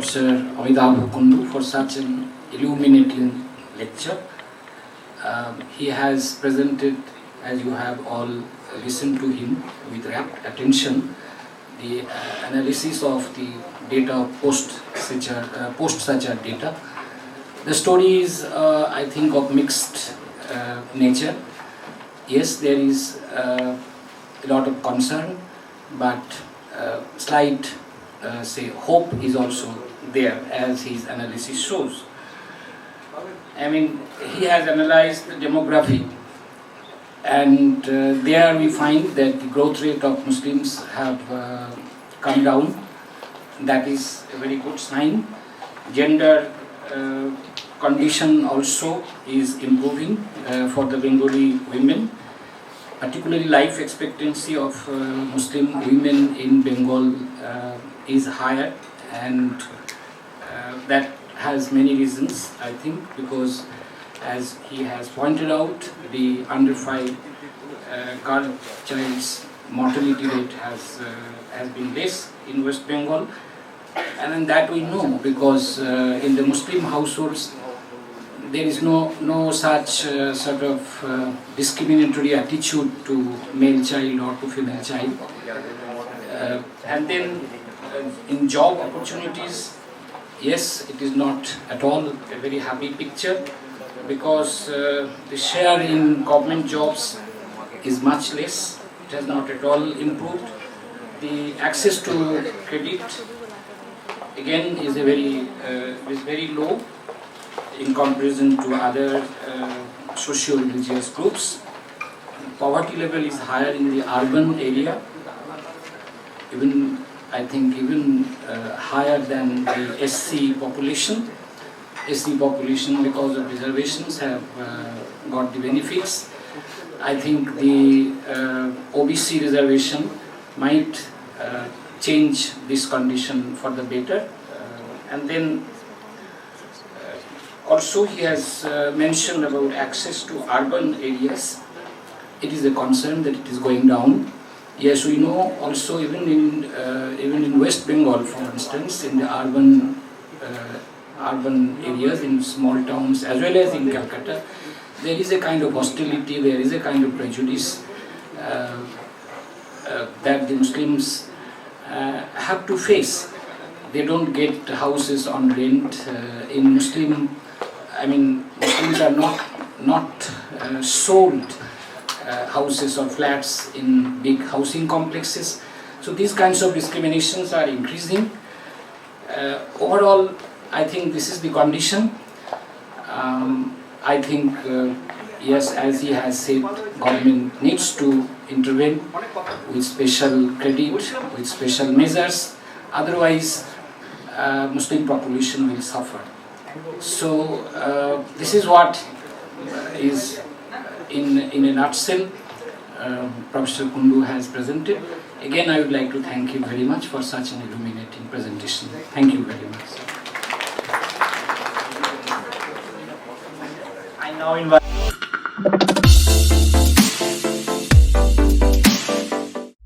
Professor Amitabh Kundu for such an illuminating lecture. He has presented, as you have all listened to him with rapt attention, the analysis of the data post-searcher data. The story is, I think, of mixed nature. Yes, there is a lot of concern, but slight hope is also there, as his analysis shows. I mean, he has analyzed the demography, and there we find that the growth rate of Muslims have come down. That is a very good sign. Gender condition also is improving for the Bengali women. Particularly life expectancy of Muslim women in Bengal is higher, and that has many reasons, I think, because as he has pointed out, the under 5 girl child's mortality rate has been less in West Bengal, and that we know because in the Muslim households there is no such sort of discriminatory attitude to male child or to female child. And then in job opportunities, yes, it is not at all a very happy picture, because the share in government jobs is much less. It has not at all improved. The access to credit again is very low in comparison to other socio-religious groups. Poverty level is higher in the urban area, I think even higher than the SC population. SC population, because of reservations, have got the benefits. I think the OBC reservation might change this condition for the better. And then also he has mentioned about access to urban areas. It is a concern that it is going down. Yes, we know also even in West Bengal, for instance, in the urban areas, in small towns as well as in Calcutta, there is a kind of hostility, there is a kind of prejudice that the Muslims have to face. They don't get houses on rent. In Muslims are not sold houses or flats in big housing complexes. So these kinds of discriminations are increasing. Overall, I think this is the condition. I think, yes, as he has said, government needs to intervene with special credit, with special measures. Otherwise, Muslim population will suffer. So this is what is in a nutshell Professor Kundu has presented. Again, I would like to thank him very much for such an illuminating presentation. Thank you very much. I now invite